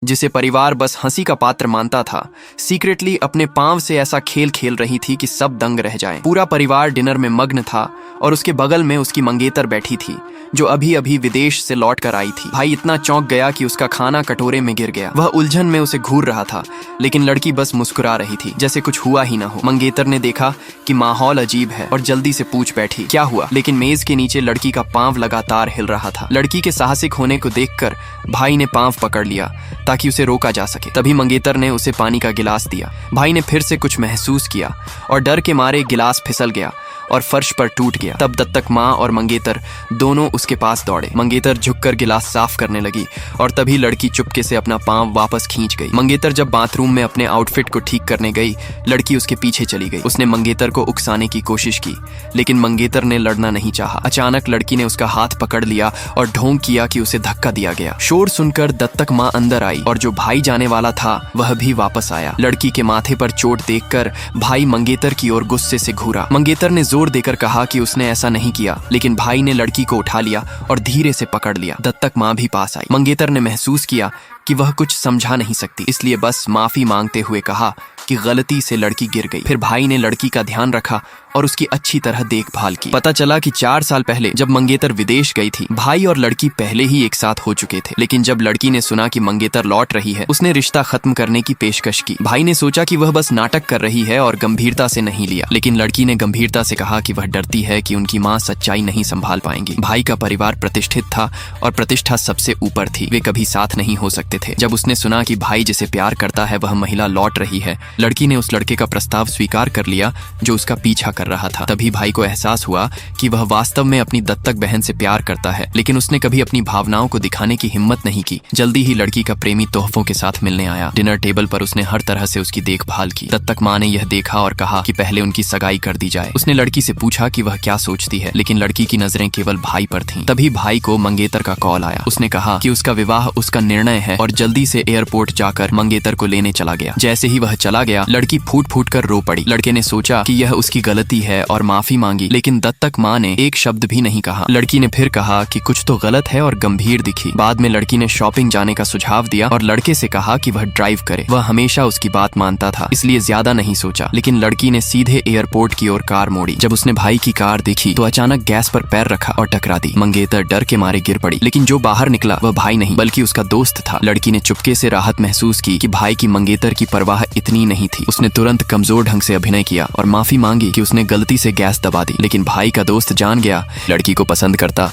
जिसे परिवार बस हंसी का पात्र मानता था, सीक्रेटली अपने पांव से ऐसा खेल खेल रही थी कि सब दंग रह जाएं। पूरा परिवार डिनर में मग्न था और उसके बगल में उसकी मंगेतर बैठी थी, जो अभी अभी विदेश से लौट कर आई थी। भाई इतना चौंक गया कि उसका खाना कटोरे में गिर गया। वह उलझन में उसे घूर रहा था, लेकिन लड़की बस मुस्कुरा रही थी, जैसे कुछ हुआ ही ना हो। मंगेतर ने देखा कि माहौल अजीब है और जल्दी से पूछ बैठी, क्या हुआ? लेकिन मेज के नीचे लड़की का पांव लगातार हिल रहा था। लड़की के साहसिक होने को देखकर भाई ने पांव पकड़ लिया ताकि उसे रोका जा सके। तभी मंगेतर ने उसे पानी का गिलास दिया। भाई ने फिर से कुछ महसूस किया और डर के मारे गिलास फिसल गया और फर्श पर टूट गया। तब दत्तक माँ और मंगेतर दोनों उसके पास दौड़े। मंगेतर झुककर गिलास साफ करने लगी और तभी लड़की चुपके से अपना पांव वापस खींच गई। मंगेतर जब बाथरूम में अपने आउटफिट को ठीक करने गई, लड़की उसके पीछे चली गई। उसने मंगेतर को उकसाने की कोशिश की, लेकिन मंगेतर ने लड़ना नहीं चाहा। अचानक लड़की ने उसका हाथ पकड़ लिया और ढोंग किया कि उसे धक्का दिया गया। शोर सुनकर दत्तक माँ अंदर आई और जो भाई जाने वाला था वह भी वापस आया। लड़की के माथे पर चोट देखकर भाई मंगेतर की ओर गुस्से से घूरा। मंगेतर ने जोर देकर कहा कि उसने ऐसा नहीं किया, लेकिन भाई ने लड़की को उठा लिया और धीरे से पकड़ लिया। दत्तक माँ भी पास आई। मंगेतर ने महसूस किया कि वह कुछ समझा नहीं सकती, इसलिए बस माफी मांगते हुए कहा कि गलती से लड़की गिर गई। फिर भाई ने लड़की का ध्यान रखा और उसकी अच्छी तरह देखभाल की। पता चला कि 4 साल पहले जब मंगेतर विदेश गई थी, भाई और लड़की पहले ही एक साथ हो चुके थे। लेकिन जब लड़की ने सुना कि मंगेतर लौट रही है, उसने रिश्ता खत्म करने की पेशकश की। भाई ने सोचा कि वह बस नाटक कर रही है और गंभीरता से नहीं लिया, लेकिन लड़की ने गंभीरता से कहा कि वह डरती है कि उनकी माँ सच्चाई नहीं संभाल पाएंगी। भाई का परिवार प्रतिष्ठित था और प्रतिष्ठा सबसे ऊपर थी, वे कभी साथ नहीं हो सकते थे। जब उसने सुना कि भाई जिसे प्यार करता है वह महिला लौट रही है, लड़की ने उस लड़के का प्रस्ताव स्वीकार कर लिया जो उसका पीछा कर रहा था। तभी भाई को एहसास हुआ कि वह वास्तव में अपनी दत्तक बहन से प्यार करता है, लेकिन उसने कभी अपनी भावनाओं को दिखाने की हिम्मत नहीं की। जल्दी ही लड़की का प्रेमी तोहफों के साथ मिलने आया। डिनर टेबल पर उसने हर तरह से उसकी देखभाल की। दत्तक माँ ने यह देखा और कहा कि पहले उनकी सगाई कर दी जाए। उसने लड़की से पूछा कि वह क्या सोचती है, लेकिन लड़की की नजरें केवल भाई पर थीं। तभी भाई को मंगेतर का कॉल आया। उसने कहा कि उसका विवाह उसका निर्णय है और जल्दी से एयरपोर्ट जाकर मंगेतर को लेने चला गया। जैसे ही वह चला गया, लड़की फूट फूट कर रो पड़ी। लड़के ने सोचा कि यह उसकी गलती है और माफी मांगी, लेकिन दत्तक माँ ने एक शब्द भी नहीं कहा। लड़की ने फिर कहा कि कुछ तो गलत है और गंभीर दिखी। बाद में लड़की ने शॉपिंग जाने का सुझाव दिया और लड़के से कहा कि वह ड्राइव करे। वह हमेशा उसकी बात मानता था, इसलिए ज्यादा नहीं सोचा, लेकिन लड़की ने सीधे एयरपोर्ट की ओर कार मोड़ी। जब उसने भाई की कार देखी तो अचानक गैस पर पैर रखा और टकरा दी। मंगेतर डर के मारे गिर पड़ी, लेकिन जो बाहर निकला वह भाई नहीं बल्कि उसका दोस्त था। लड़की ने चुपके से राहत महसूस की कि भाई की मंगेतर की परवाह इतनी नहीं थी। उसने तुरंत कमजोर ढंग से अभिनय किया और माफी मांगी कि उसने गलती से गैस दबा दी, लेकिन भाई का दोस्त जान गया लड़की को पसंद करता